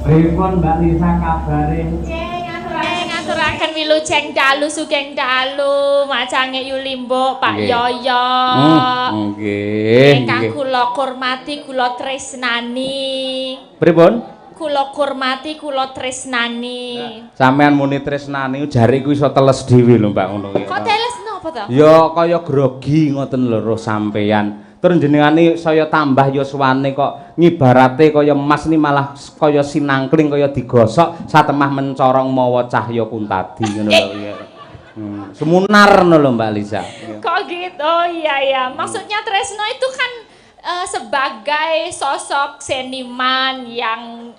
Pripun Mbak Lisa kabare? Ngaturaken wilujeng dalu sugeng dalu macange Yulimbo Pak Yoyo. Nggih. Ingkang kula hormati kula tresnani. Pripun? Kula hormati kula tresnani. Sampeyan muni tresnani jare iku iso teles dhewe lho Mbak ngono ya. Kok teles napa to? Ya kaya grogi ngoten lho roh sampeyan. Terus jenengane saya tambah yuswane kok ngibarate kaya emas ni malah kaya sinangkling kaya digosok satemah mencorong mawa cahya kuntadi ngono lho ya. Semunar ngono lho Mbak Lisa. Kok gitu? Oh iya. Maksudnya tresno itu kan sebagai sosok seniman yang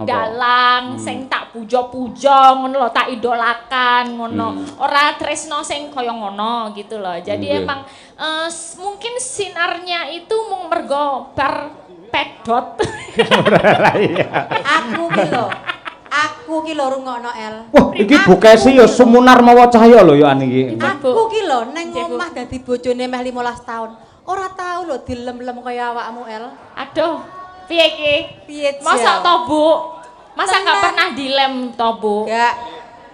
dalang sing tak puja-puja ngono lho, tak idolakan ngono. Ora tresno sing kaya ngono gitu loh. Jadi emang mungkin sinarnya itu mung mergo bar pedot. Aku ki lho rungokno El. Wah, iki bukesi ya sumunar mawa cahya lho ya niki. Aku ki lho neng omah dadi bojone meh 15 tahun. Ora tau lho dilem-lem kaya awakmu El. Aduh, piye ki? Piye Masa to, Bu? Masa enggak pernah dilem to, Bu? Enggak.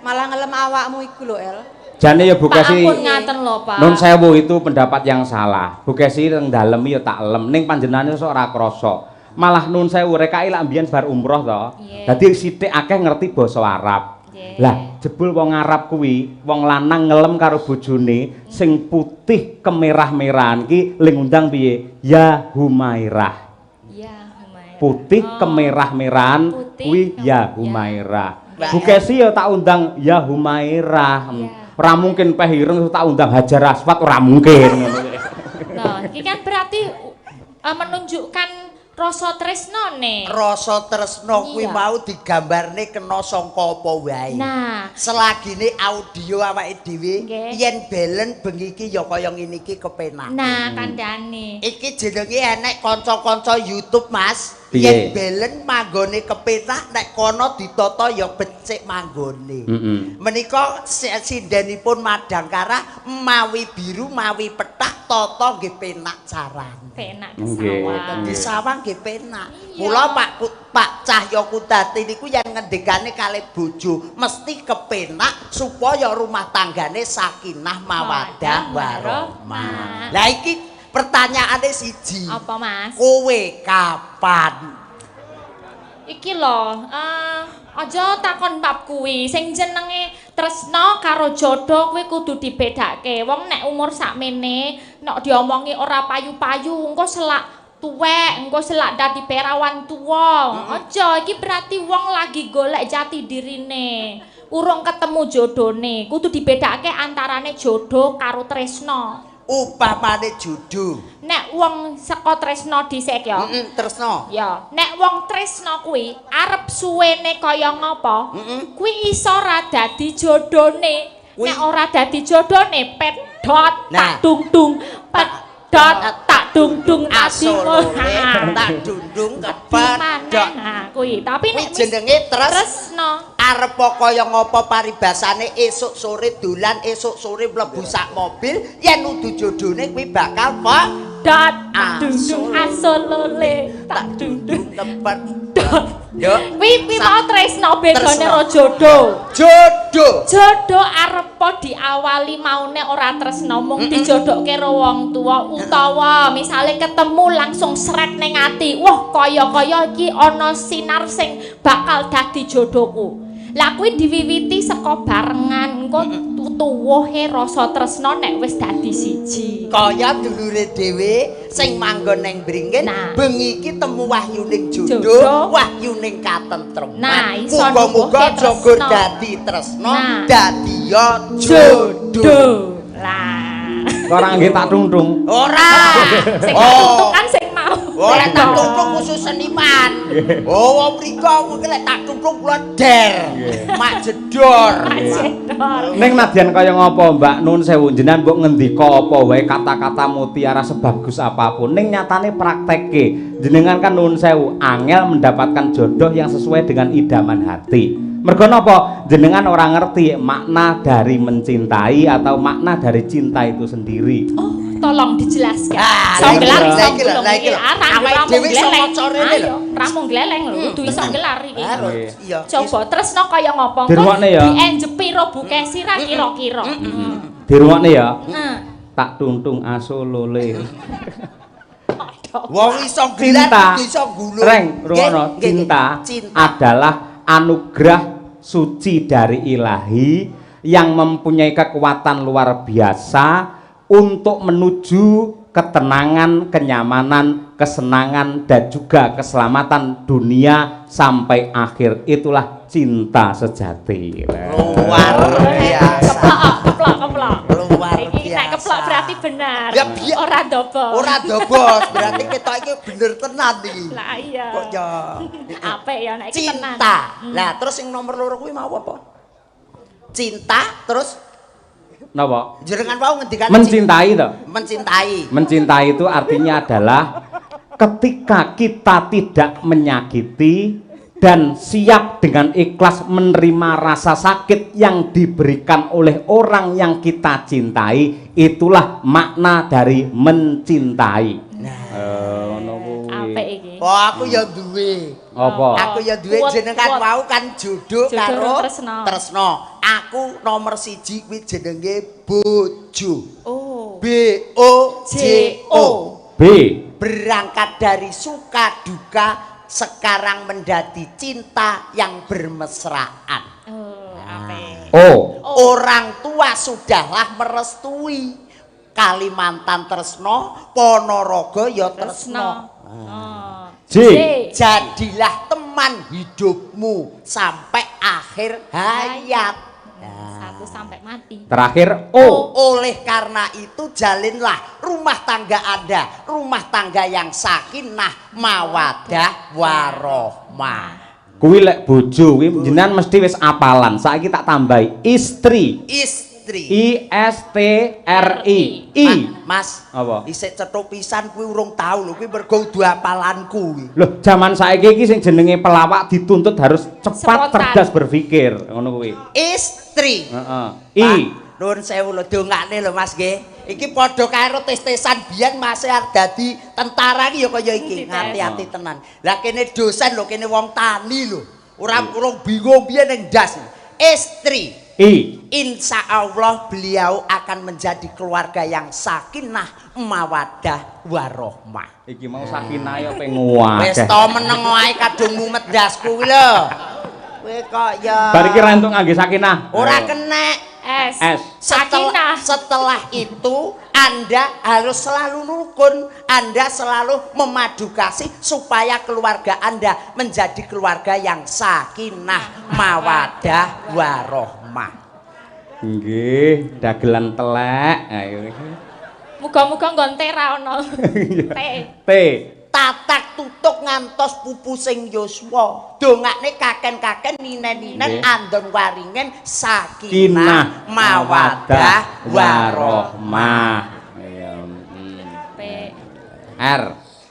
Malah ngelem awakmu iku lho El. Jane ya bukesi. Pak ampun ngaten lho, Pak. Nun sewu itu pendapat yang salah. Bukesi teng dalem ya tak lem ning panjenengane sok ora krasa. Malah nun sewu rekai lak mbiyen bar umroh to. Dadi sithik akeh ngerti basa Arab. Lah jebul wong Arab kuwi wong lanang ngelem karo bojone sing putih kemerah-merahan ki ling undang piye? Ya Humairah. Ya Humairah. Putih kemerah-merahan kuwi ya Humairah. Bukesi ya tak undang ya Humairah. Ora mungkin peh ireng tak undang Hajar Aswad ora mungkin. Nah, iki kan berarti menunjukkan rasa tresnone. Rasa tresno kuwi mau digambarne kena sangka apa wae. Nah, selagine audio awake dhewe yen belen bengi iki ya kaya ngene iki kepenak. Nah, kandhane. Iki jenenge enek kanca-kanca YouTube, Mas. Yen belen manggone kepenak nek kono ditata ya becik manggone. Menika sindenipun Madangkara mawi biru mawi petak tata nggih penak carane. Penak kesawang. Di sawang nggih penak. Mula Pak Cahya Kudati niku yen ngendikane kalih bojo mesti kepenak supaya rumah tanggane sakinah mawaddah warahmah. Lah iki pertanyaane siji. Apa, Mas? Kowe kapan? Iki lho, aja takon bab kuwi. Sing jenenge tresno karo jodoh kuwi kudu dibedakake. Wong nek umur sakmene nek diomongi ora payu-payu engko selak tuwek, engko selak dadi perawan tuwa. Aja, iki berarti wong lagi golek jati dirine. Urung ketemu jodone. Kudu dibedakake antarane jodoh karo tresno. Upamane jodoh. Nek wong saka tresno dhisik ya. Tresno. Ya, nek wong tresno kuwi arep suwene kaya ngapa? Kuwi iso ora dadi jodone. Nek ora dadi jodone pedhot tak dung-dung, pedhot tak dung-dung asine. Tak dung-dung kepedhot. Nah, kuwi. Tapi nek jenenge tresno arep kaya ngapa paribasane esuk sore dolan esuk sore mlebu sak mobil yen nudu jodone kuwi bakal kok dot dung-dung asolole tak dung-dung kepedhot. Yo kuwi mau tresno bedane karo jodoh. Jodoh arep diawali maune ora tresno mung dijodohke karo wong tuwa utawa misale ketemu langsung sret ning ati. Wah, kaya-kaya iki ana sinar sing bakal dadi jodohku. Lah kuwi diwiwiti saka barengan engko tuwuhe rasa tresno nek wis dadi siji. Kaya dulure dhewe sing manggon ning Bringin bengi iki temu wahyuning jodoh, wahyuning katentreman. Nah, iso muga-muga jaga dadi tresno, dadi ya jodoh. Lah, ora nggih tak tung-tung. Ora. Sing tung kan sing mau. Ora tak tung khusus seniman. Oh, mriko lek tak tung kula der. Mak jedor. Ning nadyan kaya ngapa Mbak Nun sewu jenengan mbok ngendika apa wae kata-kata mutiara sebagus apapun ning nyatane praktekke jenengan kan nun sewu angel mendapatkan jodoh yang sesuai dengan idaman hati. Mergo napa jenengan ora ngerti makna dari mencintai atau makna dari cinta itu sendiri. Tolong dijelaskan. Ah, Iso gelar lagi iso lho, belum lagi iki. lho. Arang Awake ramung dhewe iso gleleng. maca rene lho. Ayo, ramung gleleng lho, kudu iso gelar iki. Iya. Coba tresno kaya ngopo? Dirungokne ya. Dienjepi ro bukesi ra kira-kira. Dirungokne ya. Heeh. Tak tuntung asolole. Wong iso Cinta, gelar iso gulung. Reng, rungono, Nggih, cinta cinta. adalah anugerah suci dari ilahi yang mempunyai kekuatan luar biasa untuk menuju ketenangan, kenyamanan, kesenangan dan juga keselamatan dunia sampai akhir. Itulah cinta sejati. Luar biasa. Keplok. Luar Iki nek keplok biasa. berarti benar. Ya, biar- Ora dobos. Ora dobos, berarti ketok iki bener tenan iki. Lah iya. Kok ya. Apik ya nek iki tenan. Cinta. Lah terus yang nomor loro kuwi mau apa? Cinta terus Napa? jenengan mau ngendikan Mencintai toh. mencintai. Mencintai itu artinya adalah ketika kita tidak menyakiti dan siap dengan ikhlas menerima rasa sakit yang diberikan oleh orang yang kita cintai, itulah makna dari mencintai. Ngono kuwi. Apik iki. Oh, aku ya duwe. Apa? Aku ya duwe Kuat, jenengan kuat. mau kan jodoh Jodoh karo tresno. Tresno. Aku nomor 1 kuwi jenenge bojo. Oh. B O J O. B. Berangkat dari suka duka sekarang menjadi cinta yang bermesraan. Oh, apik. O. Orang tua sudahlah merestui. Kalimantan tresno, Ponorogo ya tresno. Oh. J. Jadilah teman hidupmu sampai akhir hayat. Satu sampai mati. Terakhir O. Oleh karena itu jalinlah rumah tangga Anda, rumah tangga yang sakinah, mawadah, warohmah. Kuwi lek bojo kuwi jenengan mesti wis apalan. Saiki tak tambahi istri. Istri. I S T R I. I. Mas, Apa? isik cethuk pisan kuwi urung tau lho, kuwi mergo kudu apalanku kuwi. Loh, zaman saiki iki sing jenenge pelawak dituntut harus cepat, Spontan. cerdas berpikir, ngono kuwi. Istri. Heeh. I. Nuwun sewu lho dongakne lho Mas nggih. Iki padha karo tes-tesan biyen Mas arep dadi tentara iki ya kaya iki. Dites. Hati-hati tenan. Lah kene dosen lho, kene wong tani lho. Ora urung bingung piye ning ndas. Istri. I. Insya Allah beliau akan menjadi keluarga yang sakinah, mawadah, warohmah. Iki mau sakinah ya penguat. Wis to meneng wae kadung mumet ndasku kuwi lho. Kowe kok ya Bar iki ra entuk ngangge sakinah. ora Ayo. kenek. S. S. Setelah itu Anda harus selalu rukun, Anda selalu memadu kasih supaya keluarga Anda menjadi keluarga yang sakinah, mawadah, warohmah. Nggih, dagelan telek. Ayo. Muga-muga nggon tera ono. T. T. Tatak tutuk ngantos pupu sing yuswa. Dongakne kaken-kaken ninen-ninen Nggih. andon waringen sakinah, Kinah mawadah, warohmah. Ayo. P. R.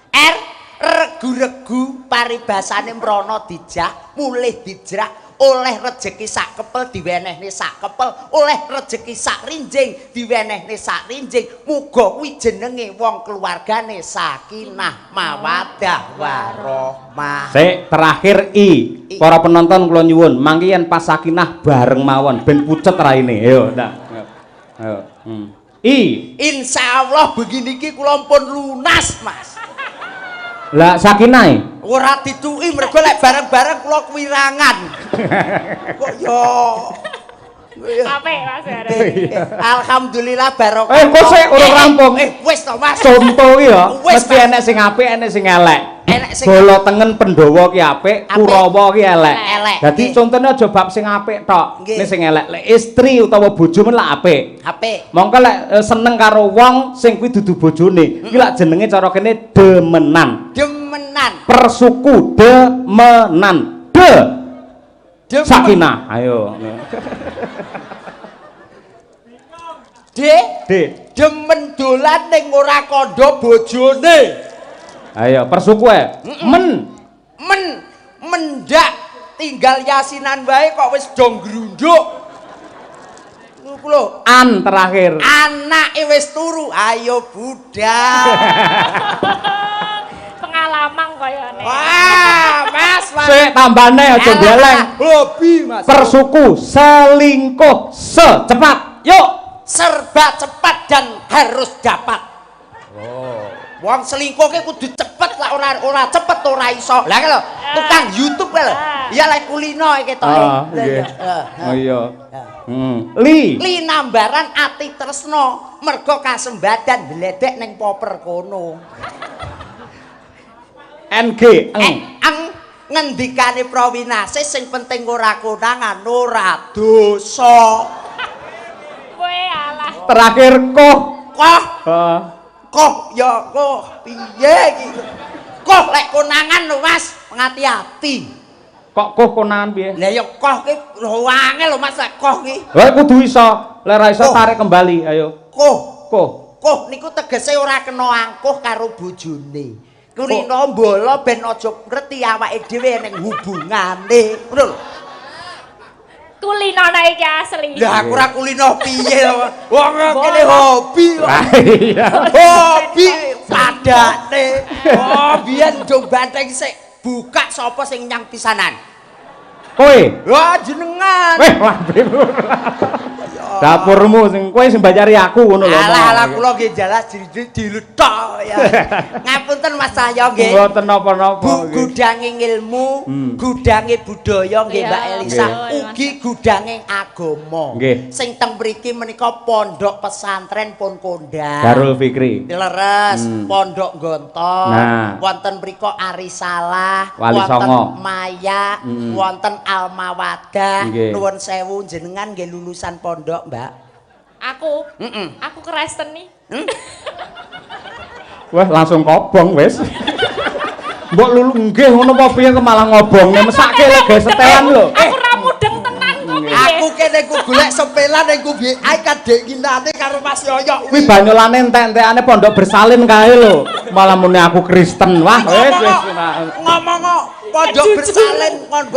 R regu-regu paribasane mrono dijak, mulih dijrak, oleh rejeki sak kepel diwenehne sak kepel, oleh rejeki sak rinjing diwenehne sak rinjing. Muga kuwi jenenge wong keluargane sakinah, mawadah, warohmah. Sik, terakhir I. Para penonton kula nyuwun, mangke yen pas sakinah bareng mawon ben pucet raine. Ayo, ndak. Ayo. I. Insya Allah begini ki kula pun lunas, Mas. Lah sakinah. Ora dituki mergo lek bareng-bareng kula kuwirangan. Kok yo. Apik Mas Arek. Alhamdulillah barokah. Kok sik urung rampung. Wis to, Mas. Contoh iki ya, Wis, mesti Mas. enek sing apik, enek sing elek. Enek sing Bolo tengen Pandhawa ki apik, Apik. Kurawa ki elek. Elek. Dadi Nggih. contone aja bab sing apik tok, Nggih. nek sing elek. Lek istri utawa bojo men lak apik. apik. Mongko lek seneng karo wong sing kuwi dudu bojone, iki lak jenenge cara kene demenan. Demenan. Persuku demenan. Demen. Sakinah. Ayo. D. Demen dolan ning ora kandha bojone. Ayo persuku ae. Mendak tinggal yasinan wae kok wis do grunduk. tuku lho. An terakhir. Anake wis turu, ayo budal. Pengalaman koyone. Wah, Mas. Sik tambane aja geleng. Hobi, Mas. Persuku selingkuh secepat. Yuk. Serba cepat dan harus dapat. Wong selingkuh ki kudu cepet lah ora cepet ora iso. Lah lho, tukang YouTube lho. Ya lek kulino iki to. Nggih. Oh iya. Li nambaran ati tresno mergo kasembadan bledek ning poper kono. NG ngendikane Prawinase sing penting ora konangan ora dosa. Kowe alah. terakhir koh. Koh ya koh piye iki? Koh lek konangan lho Mas, ngati-ati. Kok koh konangan piye? Lah ya koh ki angel lho Mas lek koh ki. Lah kudu iso, lek ra iso tarik kembali, ayo. Koh niku tegese ora kena angkuh karo bojone. Kulino mbolo ben aja ngerti awake dhewe ning hubungane. Ngono lho. Kulino iki asli. Lah aku ora kulino piye lho. Wong kene hobi kok. Iya. Hobi padane. Oh, biyen do banteng sik buka sapa sing nyang pisanan. Kowe. Wah, jenengan. Weh, dapurmu sing kowe sing mbajari aku ngono lho. Alah kula nggih jelas diluthok ya. Ngapunten Mas Cahyo nggih. Mboten napa-napa. Gudange ilmu, gudange budaya nggih Mbak Elisa, ugi gudange agama. Sing teng mriki menika pondok pesantren pun kondang. Darul Fikri. Leres, pondok Gontor, wonten mriko Arisalah, wonten Maya, wonten Almawadah. Nuwun sewu jenengan nggih lulusan pondok, Mbak. Aku Kristen nih. Wah, langsung kobong wis. Mbok lulu nggih ngono apa piye malah ngobongne mesake lek setelan lho. Aku ra mudeng tenan kok piye. Aku kene ku golek sepelan ning ku ai kadek kinane karo Mas Yoyo. Kuwi banyolane entek-entekane pondok bersalin kae lho. Malah muni aku Kristen. Wah, wis. Ngomong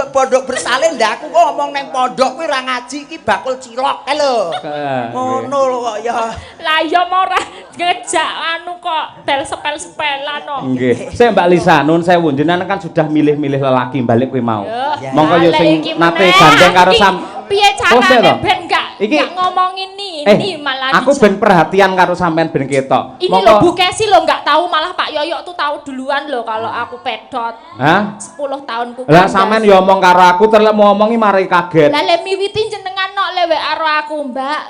pondok bersalin ndak aku kok ngomong nang pondok kuwi ra ngaji iki bakul cilok kae lho. Ngono lho kok ya. Lah ya ora ngejak anu kok bel sepel-sepelan kok. Nggih. Sik Mbak Lisa, nuwun sewu jenengan kan sudah milih-milih lelaki balik kuwi mau. Monggo yo sing nate gandeng karo piye carane ben enggak ngomongin ini malah aku ben perhatian karo sampean ben ketok. Ini lho Bu Kesi lho enggak tahu malah Pak Yoyo tuh tahu duluan lho kalau aku pedot. Hah? 10 tahunku. Lah sampean yo omong karo aku terus ngomongi mari kaget. Lah le miwiti jenengan nok lewe karo aku, Mbak.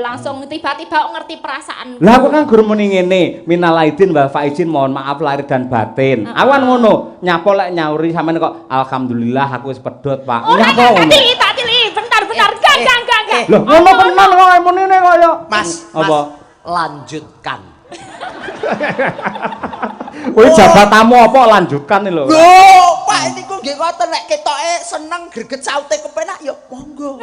Langsung tiba-tiba ngerti perasaan. Lah aku kan gur muni ngene, minal aidin wal faizin mohon maaf lahir dan batin. Aku kan ngono, nyapa lek nyauri sampean kok alhamdulillah aku wis pedot, Pak. Nyapa ngono. Tak tili, bentar. Enggak. Loh, ngono tenan kok emonine kaya. Mas, apa? Lanjutkan. Kuwi jabatamu apa lanjutkan lho. Loh, Pak niku nggih ngoten nek ketoke seneng greget saute kepenak ya monggo.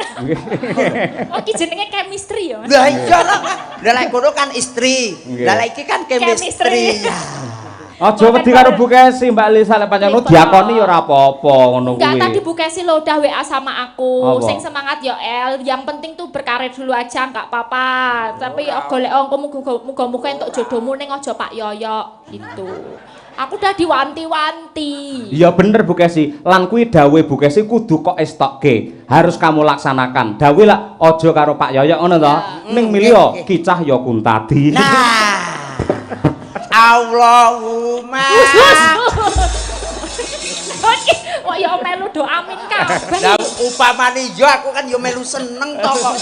Oh, iki jenenge chemistry ya, Mas. Lah iya lah. Lah lek kono kan istri. Lah lek iki kan chemistry. Aja wedi karo Bu Kesi, Mbak Lisa lek pancen diakoni ya ora apa-apa ngono kuwi. Enggak, tadi Bu Kesi lo udah WA sama aku. Sing semangat ya El, yang penting tuh berkarir dulu aja enggak apa-apa. Tapi ya golek muga-muga entuk jodohmu ning aja Pak Yoyo gitu. Aku udah diwanti-wanti. Iya bener Bu Kesi, lan kuwi dawuhe Bu Kesi kudu kok estokke. Harus kamu laksanakan. Dawuhe lah aja karo Pak Yoyo ngono to. Ning milih kicah ya kuntadi. Nah. Allahumma. Wah ya melu do amin kabeh. Lah upamane yo aku kan yo melu seneng to kok.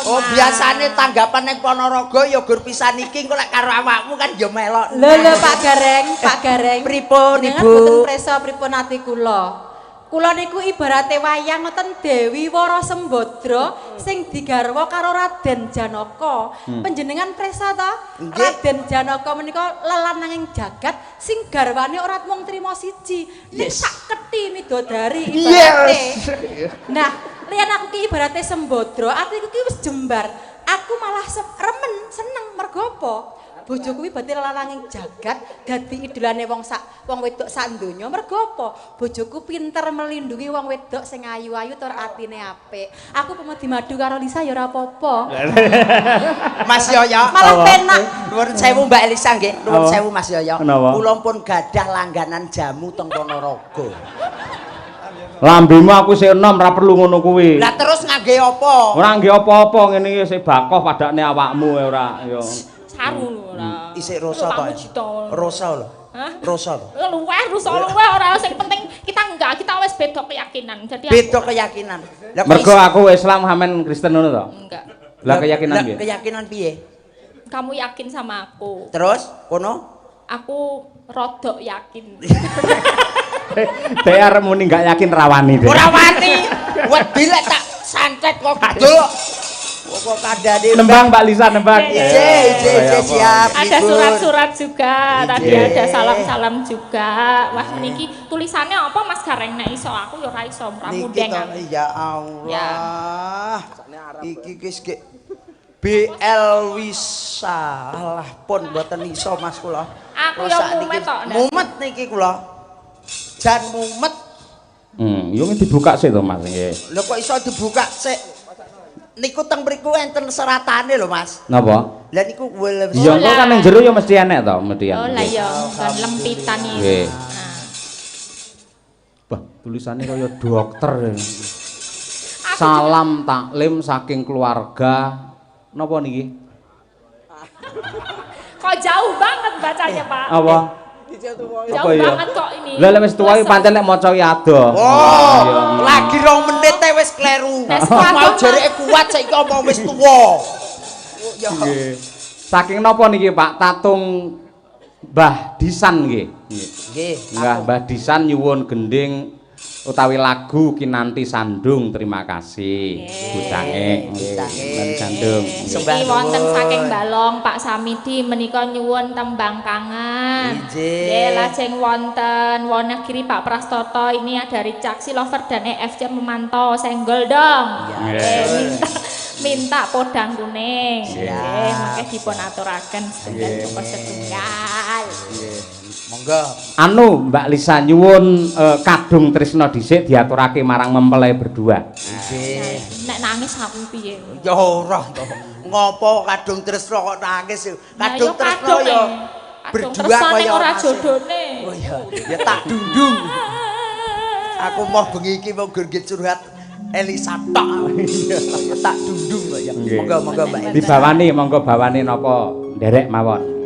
Oh biasane tanggapan ning Ponorogo ya gur pisan iki kok lek karo awakmu kan yo melok. Lho Pak Gareng. Pripun Ibu? Mboten preso pripun ati kula. Kula niku ibarate wayang ngoten Dewi Wara Sembadra sing digarwa karo Raden Janaka. Panjenengan presa ta? Raden Janaka menika lelananging jagat sing garwane ora mung trima siji, ning sak kethi midodari ibarate. Nah, liyan aku ki ibarate Sembadra, atiku ki wis jembar. Aku malah remen seneng mergo apa? bojo kuwi berarti lananging jagat dadi idolane wong wedok sak donya. Mergo apa? Bojoku pinter melindungi wong wedok sing ayu-ayu tur atine apik. Aku pemedi madu karo Lisa ya ora apa-apa. Mas Yoyo. Malah penak. Nuwun sewu Mbak Elisa nggih. Nuwun sewu Mas Yoyo. Kula pun gadah langganan jamu teng Ponorogo. Lambemu aku sik enom ora perlu ngono kuwi. Lah terus ngangge apa? Ora ngge apa-apa ngene iki sik bakoh padakne awakmu ora ya. Saru lho ora. Isik rosa to. Rosa lho. Hah? Rosa lho. Luweh rusak luweh ora sing penting kita wis beda keyakinan. Jadi beda keyakinan. Mergo aku Islam Hamen Kristen ngono to? Enggak. Lah keyakinan piye? Keyakinan piye? Kamu yakin sama aku? Terus kono? Aku rodok yakin. Dek arep muni gak yakin rawani dek. Ora wani. Wedi lek tak santet kok dul. Kok kandhane Nembang Mbak Lisa nembang. Siap. Ada surat-surat juga, tadi ada salam-salam juga. Wah niki tulisannya apa Mas Gareng nek iso aku ya ora iso mramudeng. Ya Allah. Iki wis BL Wisa. Alah pun mboten iso Mas kula. Aku ya mumet tok. Mumet niki kula. Jan mumet. Yo dibuka sik to Mas nggih. Lho kok iso dibuka sik? Niku teng mriku enten seratane lho Mas. Napa? Lah niku ya engko kan ning jero ya mesti enek to, mesti. Oh lah ya, kan lempitan iki. Nggih. Wah, tulisannya kaya dokter. Salam taklim saking keluarga. Napa niki? Kok jauh banget bacanya, Pak? Apa? Jauh banget kok ini. Lah wis tuwa iki pancen lek maca ya ado. Oh, lagi 2 menit wis kleru. Mau jereke kuat saiki omong wis tuwa. Ya. Nggih. Saking napa niki Pak? Tatung Mbah Disan nggih. Nggih. Mbah Disan nyuwun gending utawi lagu Kinanti Sandung. Terima kasih Bucange Kinanti Sandung. Iki wonten saking Balong Pak Samidi menika nyuwun tembang kangen. Nggih lajeng wonten Wonogiri Pak Prastoto ini dari Caksi Lover dan EFC memantau senggol dong. Minta podang kuning. Nggih mangke dipun aturaken setunggal. Monggo. Anu Mbak Lisa nyuwun kadung tresna dhisik diaturake marang mempelai berdua. Nggih. Nek nangis aku piye? Ya ora to. Ngopo kadung tresna kok nangis? Kadung tresna ya berdua kaya ora jodone. Oh iya, ya tak dundung. Aku mau bengi iki mau nggih curhat Elisa tok. Tak dundung kok ya. Monggo Mbak. Dibawani monggo bawani napa nderek mawon.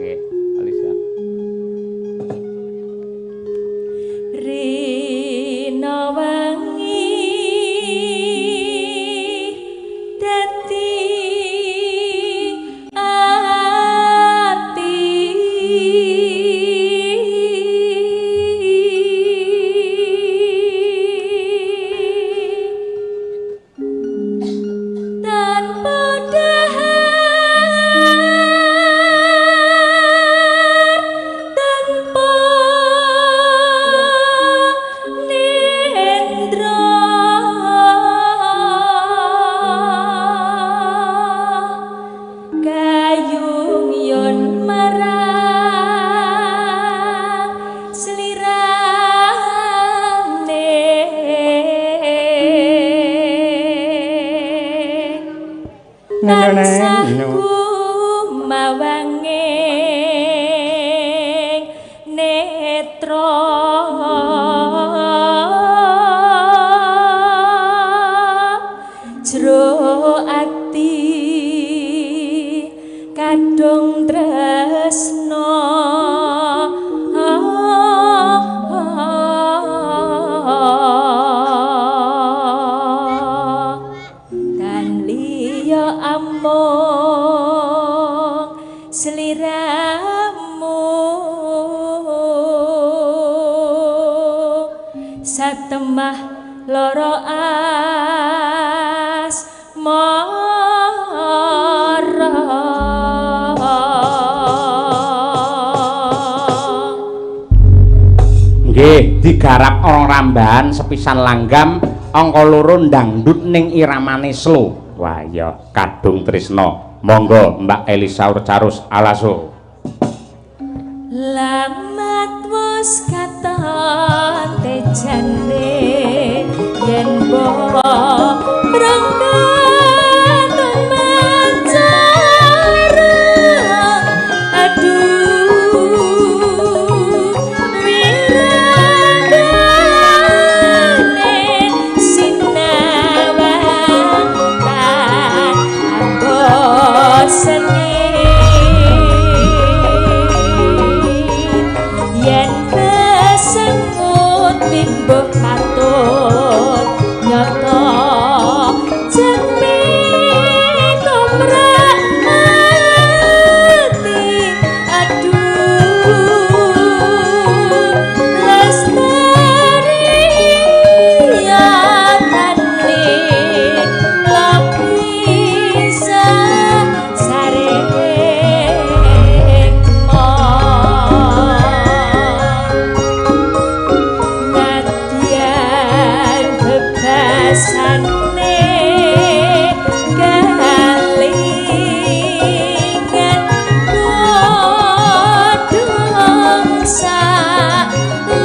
Digarap orang Rambahan sepisan langgam angka loro dangdut ning iramane slow. Wah ya kadung tresna. Monggo Mbak Elisa Urcarus alaso. Lamat wis katon tejane yen mbok berangkat mancara aduh wiragane sinawang tak bosen yen kesemut bimbo katut nyata jemi komrak ati aduh lestari ya tani lapisa sareng nadyan bebasane galingan godhong salambar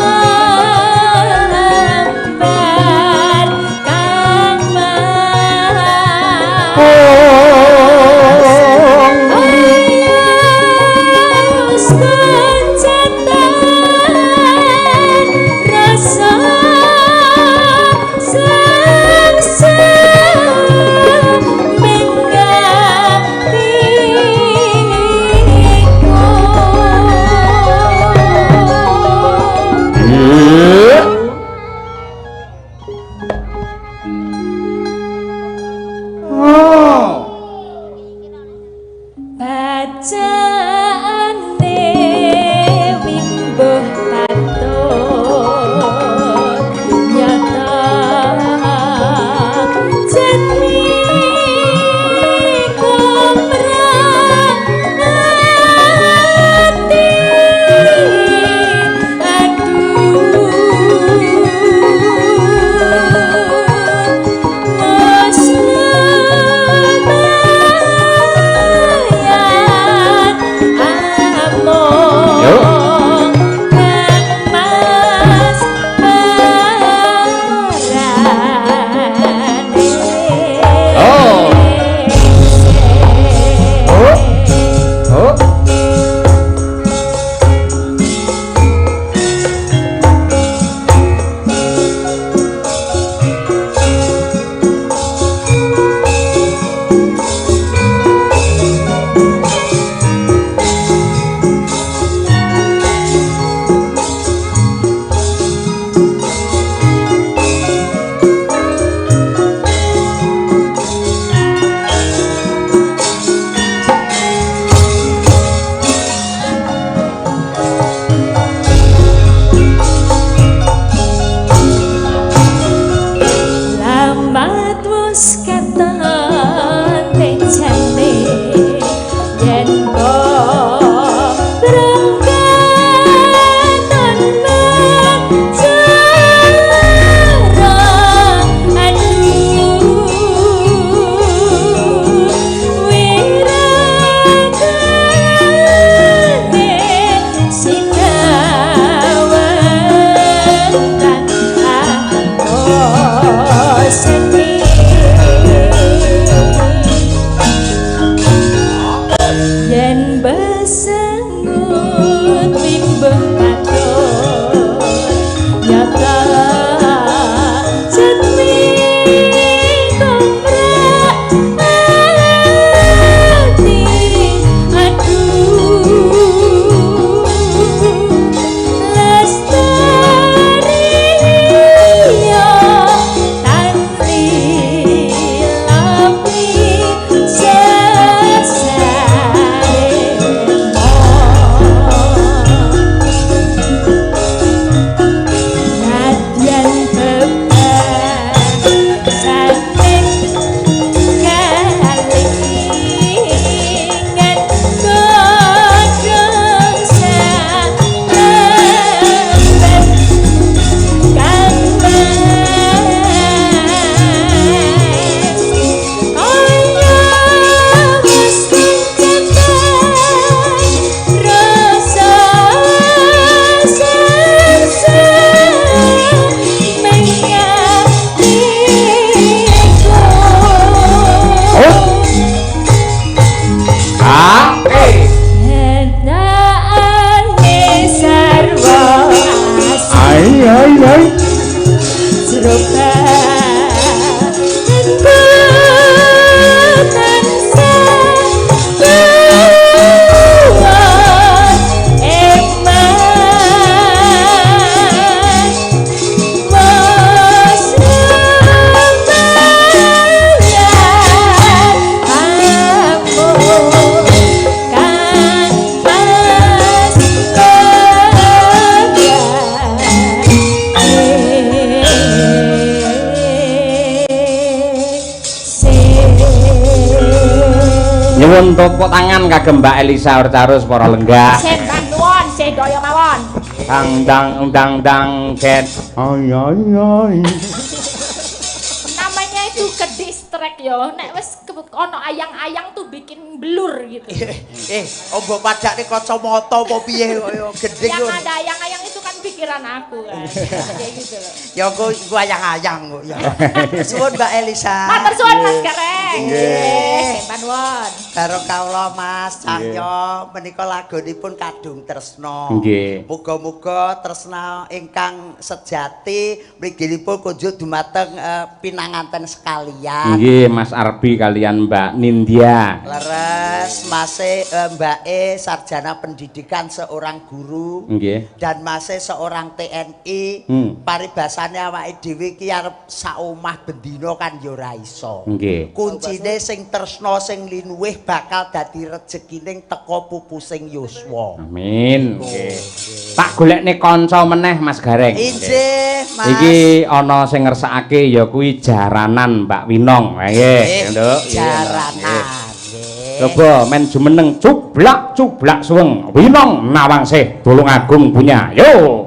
ayos kencatan rasa saksa bacaane wimbuh patut nyata jeni komrak ati aduh Nyuwun tepuk tangan kagem Mbak Elisa Orcarus para lenggah. Sembah nuwun, sedaya mawon. Dang ket. Ay ay ay. Namanya itu ke distract yo. Nek wis ono ayang-ayang tuh bikin blur gitu. Mbok padakne kacamata apa piye kaya gending. Yang ada ayang-ayang itu kan pikiran aku kan. Kayak gitu loh. Ya engko ayang-ayang kok ya. Suwun Mbak Elisa. Matur suwun Mas Gareng. Nggih, sembah nuwun. Karo kawula Mas Cahyo menika lagunipun Kadung Tresna. Nggih. Muga-muga tresna ingkang sejati mliginipun kunjuk dumateng pinanganten sekalian. Nggih, Mas Arbi kalian Mbak Nindya. Leres Mase Mbake sarjana pendidikan seorang guru. Nggih. Dan Mase seorang TNI. Paribasane awake dhewe iki arep sak omah bendina kan ya ora iso. Nggih. Kuncine sing tresna sing linuwih bakal dadi rezekining teka pupusing yuswa. Amin. Nggih. Tak golekne kanca meneh Mas Gareng. Injih, Mas. Iki ana sing ngersakake ya kuwi jaranan Mbak Winong. Nggih, Nduk. Jaranan. Coba men jumeneng cublak suweng Winong Nawangsih Tulungagung punya. Yo.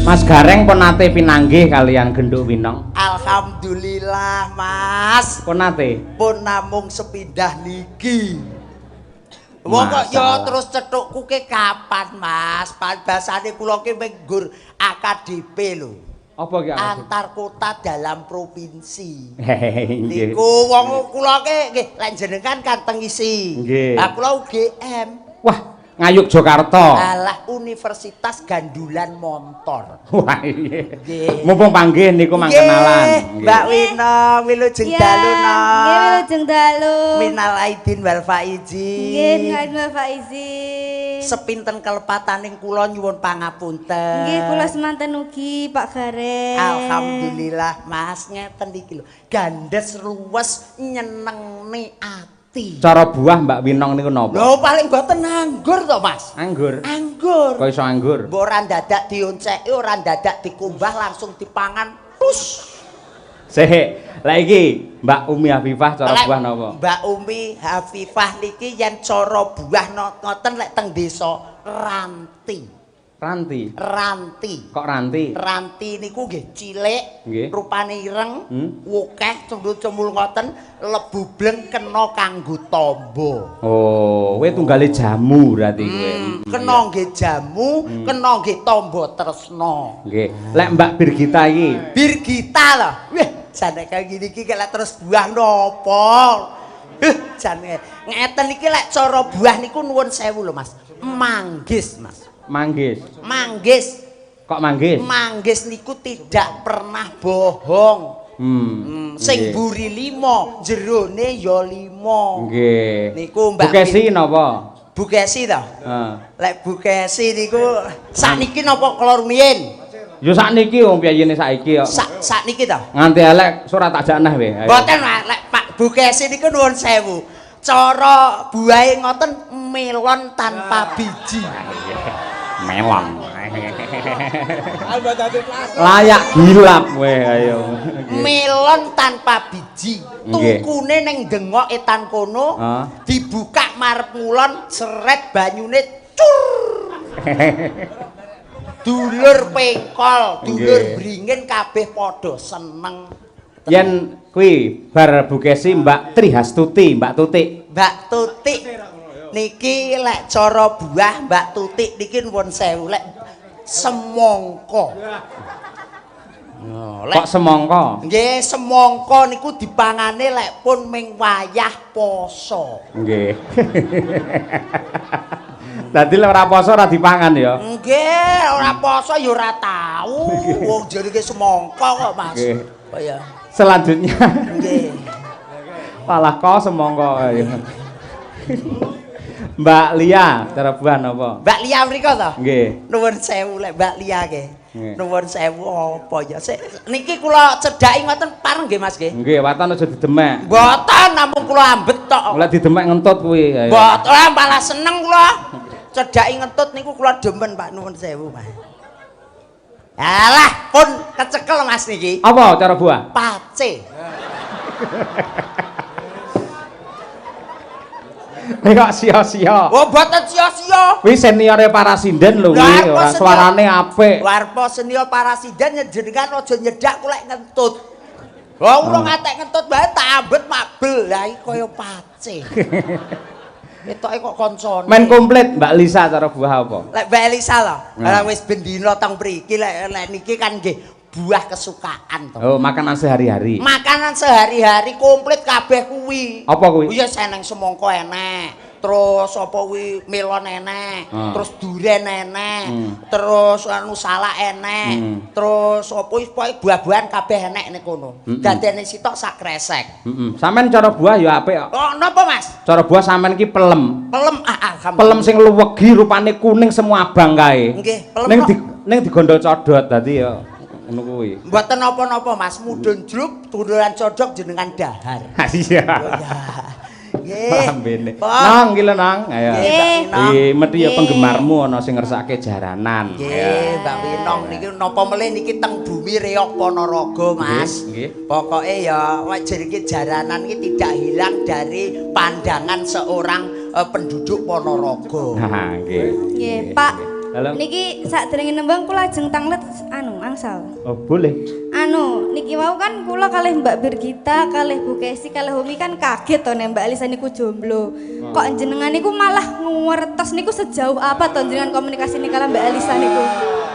Mas Gareng pun nate pinanggih kalian Genduk Winong. Alhamdulillah Mas. Pun nate. Pun namung sepindah niki. Wong kok ya terus cethukku ke kapan Mas? Bahasane kula ki menggur AKDP lho. Apa ki antar kota dalam provinsi. Nggih. Niku wong kula ki nggih lek jenengan kan teng isi. Lah kula UGM. Wah, Ngayuk Jakarta. Alah Universitas Gandulan Montor. Wah iya. Mumpung panggih niku mangkenalan. Mbak Winong, wilujeng dalu no. Nggih wilujeng dalu. Minal aidin wal faizin. Nggih minal aidin wal faizin. Sepinten kelepataning kula nyuwun pangapunten. Nggih kula semanten ugi Pak Gareng. Alhamdulillah Mas ngeten iki lho. Gandes luwes nyenengne ati. Cara buah Mbak Winong niku napa? Lho paling boten anggur to Mas. Anggur. Anggur. Kok iso anggur? Mbok ora dadak dionceki, ora dadak dikumbah langsung dipangan. Pus. Sik, lha iki Mbak Umi Hafifah cara buah napa? Mbak Umi Hafifah niki yen cara buah ngoten lek teng desa ranti. Ranti. Ranti. Kok ranti? Ranti niku nggih cilik, nggih. rupane ireng, wokeh cemul ngoten, lebu bleng kena kanggo tamba. Oh, kowe tunggale jamu berarti kowe. Kena nggih jamu, kena nggih tamba tresna. Nggih. Lek Mbak Birgita iki. Birgita lho. Wih, jane kaya ngene iki lek terus buah napa? Jane ngeten iki lek cara buah niku nuwun sewu lho Mas. Manggis, Mas. Manggis. Manggis. Kok manggis? Manggis niku tidak pernah bohong. Sing buri 5, jerone ya 5. Nggih. Niku Mbak Bukesi napa? Bukesi to? Heeh. Lek Bukesi niku sakniki napa kala rumiyin? Ya sakniki wong piyayene saiki kok. Sakniki to? Nganti elek surat tak janah we. Mboten lek Pak Bukesi niku nuwun sewu. Cara buahe ngoten melon tanpa biji. Melon. Layak gilap we ayo. Melon tanpa biji. Tukune ning dengok etan kono, dibuka marep ngulon, seret banyune cur. Dulur pengkol, dulur bringin kabeh padha seneng. Yen kuwi bar Bukesi Mbak Trihastuti, Mbak Tutik. Mbak Tutik Niki lek cara buah Mbak Tutik niki nuwun sewu lek semangka. Kok semangka? Nggih, semangka niku dipangane lek pun ming wayah poso. Nggih. Dadi lek ora poso ora dipangan ya. Nggih, ora poso ya ora tau. Wong jenenge semangka kok, Mas. Nggih. Oh ya. Selanjutnya. Nggih. Malah kok semangka ya. Mbak Lia, cara buah napa? Mbak Lia mriko to? Nggih. Nuwun sewu lek Mbak Lia ke. Nggih. Nuwun sewu apa ya? Niki kula cedhaki ngoten pareng nggih Mas nggih. Nggih, watan aja didemek. Mboten namung kula ambet tok. Lek didemek ngentut kuwi. Ayo. Mboten malah seneng kula. Cedhaki ngentut niku kula demen Pak nuwun sewu Mas. Alah, pun kecekel Mas niki. Apa cara buah? Pace. Nek kok sia-sia. Oh, mboten sia-sia. Kuwi seniore Parasinden lho kuwi, ora suarane apik. Warpa senior Parasinden jenengan aja nyedak kulek ngentut. Wong urung ngatek ngentut bae tak ambet mabel. Lah iki kaya pace. Ketoke kok kancane. Men komplit Mbak Lisa cara buah apa? Lek Mbak Elisa lho. Ora wis bendina teng mriki lek niki kan nggih buah kesukaan to. Oh, makanan sehari-hari. Makanan sehari-hari komplit kabeh kuwi. Apa kuwi? Iya seneng semangka enek. Terus apa kuwi melon enek, terus duren enek, terus anu salak enek, terus apa wis pokoke buah-buahan kabeh enek nek kono. Dadene sitok sak kresek. Sampeyan cara buah ya apik kok. Oh, napa Mas? Cara buah sampeyan iki pelem. Pelem alhamdulillah. Pelem sing luwegi rupane kuning semua abang kae. Nggih, pelem. Ning digondol codot dadi ya ngono kuwi. Mboten napa-napa Mas, mudhun jruk, tundulan codok jenengan dahar. Iya. Nggih. Lambene. Nang iki lho nang. Ayo. Nggih, Mesti ya penggemarmu ana sing ngersake jaranan. Nggih, Mbak Winong niki napa melih niki teng bumi Reok Ponorogo, Mas. Nggih. Pokoke ya jenenge jaranan iki tidak hilang dari pandangan seorang penduduk Ponorogo. Ha, nggih. Nggih, Pak. Halo. Niki sakderenge nembang kula ajeng tanglet angsal. Oh, boleh. Niki wau kan kula kalih Mbak Birgita, kalih Bu Kesi, kalih Umi kan kaget to nek Mbak Elisa niku jomblo. Kok jenengan niku malah ngertos niku sejauh apa to jenengan komunikasi niku karo Mbak Elisa niku?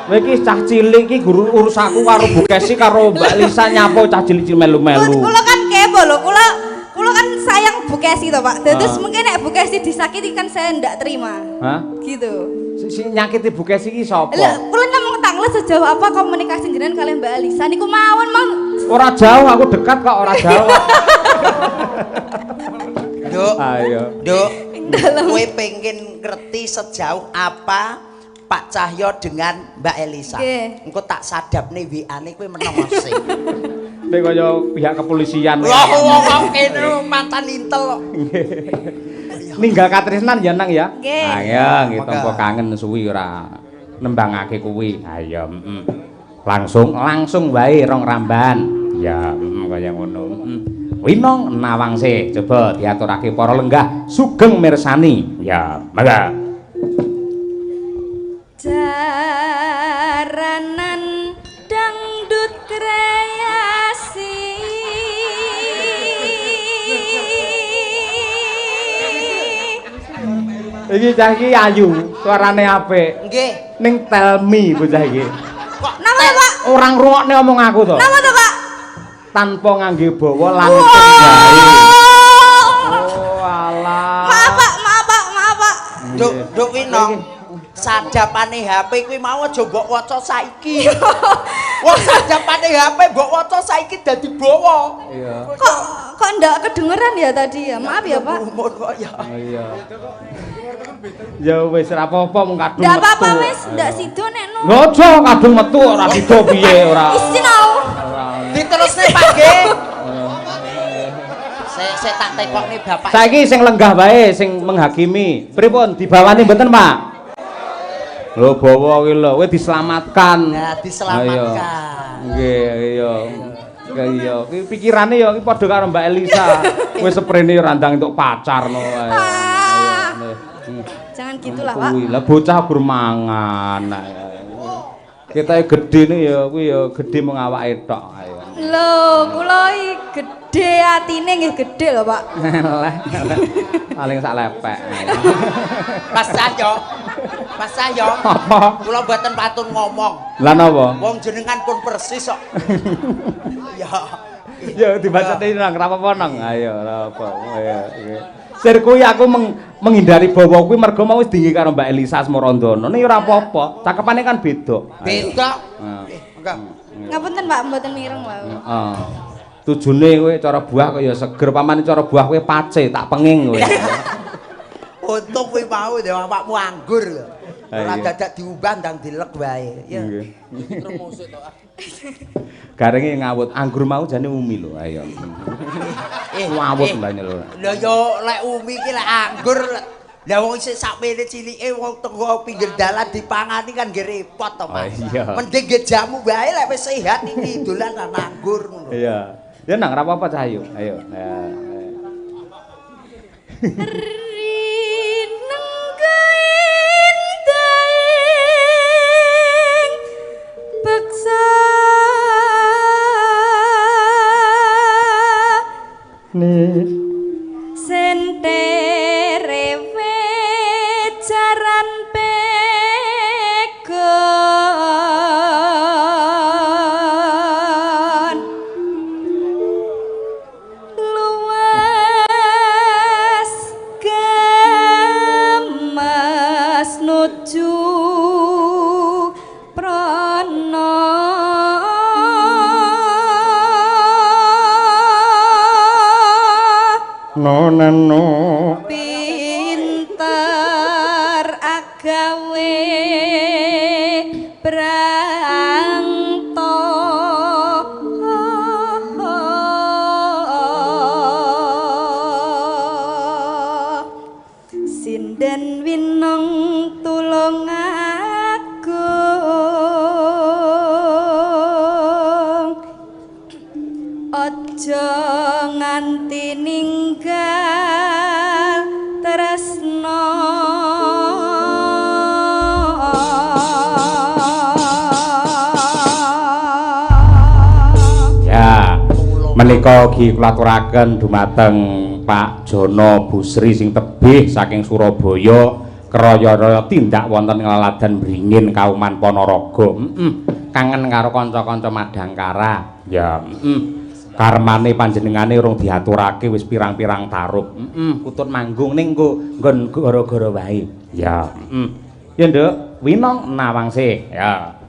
Kowe iki cah cilik iki guru urus aku karo Bu Kesi karo Mbak Elisa nyapo cah cilik melu-melu. Kula kan kepo lho, kula kan sayang Bu Kesi to, Pak. Terus mungkin nek Bu Kesi disakiti kan saya ndak terima. Hah? Gitu. Sing nyakiti Bu Kesi iki sapa? Lah, kula namung tanglet sejauh apa komunikasi jenengan kalian Mbak Elisa niku mawon, Mang. Ora jauh, aku dekat kok ora jauh. Duk. Ayo. Duk. Kowe pengen ngerti sejauh apa Pak Cahyo dengan Mbak Elisa. Nggih. Engko tak sadapne WA-ne kowe meneng sih. Nek kaya pihak kepolisian. Wong kene mantan intel kok. Ninggal katresnan ya nang ya. Nggih. Ayo, nggih tampa kangen suwi ora nembangake kuwi. Ayo, Langsung wae rong ramban. Ya, kaya ngono. Winong nawangse, coba diaturake para lenggah sugeng mirsani. Ya, mangga. Jaranan dangdut kreasi Iki cah iki ayu, suarane apik. Nggih. Ning tell me bocah iki. Kok Napa to, Pak? Orang rungokne omong aku to. Napa to, Pak? Tanpa ngangge bawa langsung gawe. Oh, alah. Maaf, Pak. Duk Winong. Sadapane HP kuwi mau aja mbok waca saiki. Wong sadapane HP mbok waca saiki dadi bawa. Iya. Kok ndak kedengeran ya tadi ya? Maaf ya, Pak. Umur kok ya. Iya. Ya wis ora apa-apa mung kadung Ndak apa-apa wis, ndak sido nek nu. Ngojo kadung metu ora sida piye ora. Isin au. Diterusne Pak nggih. Sik tak tekokne Bapak. Saiki sing lenggah wae sing menghakimi. Pripun dibawani mboten, Pak? Lho bawa kuwi lho, kowe diselamatkan. Ya diselamatkan. Nggih, iya. Iya, iki pikirane ya iki padha karo Mbak Elisa. Wis seprene ora ndang entuk pacar no wae. Jangan gitulah, Pak. Kuwi lah bocah gur mangan. Ketoke gedene ya kuwi ya gedhe mung awake tok. Ayo. Lho, kula iki Gede atine nggih gede lho, Pak. Eleh. Paling sak lepek. Mas Cahyo. Mas Cahyo. Kula mboten patun ngomong. Lah napa? Wong jenengan pun persis kok. Ya. Ya dibacate nang apa nang. Ayo apa. Ya. Sir kuwi aku menghindari bawa kuwi mergo mau wis dingi karo Mbak Elisa Asmarandono. Ning ora apa-apa. Cakepane kan beda. Beda. Enggak. Ngapunten, Pak, mboten mireng wae. Heeh. Tujune kowe cara buah kok ya seger, pamane cara buah kowe pace, tak penging kowe. Untung kowe mau ya awakmu anggur lho. Ora dadak diumbah ndang dilek wae. Ya. Termusuk to. Garenge ngawut, anggur mau jane umi lho, ayo. Ngawut mbane lho. Lah yo lek umi ki lek anggur lah wong isih sakmene cilike wong tenggo pinggir dalan dipangani kan nggih repot to, Mas. Mending nggih jamu wae lek wis sehat iki dolanan anggur ngono. Iya. Ya nang ora apa-apa Cahyo. Ayo. Rineng kaindaing beksa nih sentere wejaran pegon luas gemas nuju prana nonano pinter agawe brangto sinden winong tulung agung aja nganti ninggal tresno ya menika ugi kula aturaken dumateng Pak Jono Busri sing tebih saking Surabaya kraya-raya tindak wonten Nglaladan Bringin Kauman Ponorogo. Kangen karo kanca-kanca Madangkara. Ya, karmane panjenengane urung diaturake wis pirang-pirang tarup. Kutut manggung ning nggon gara-gara wae. Ya, Ya, Nduk, winong nawangsih. Ya.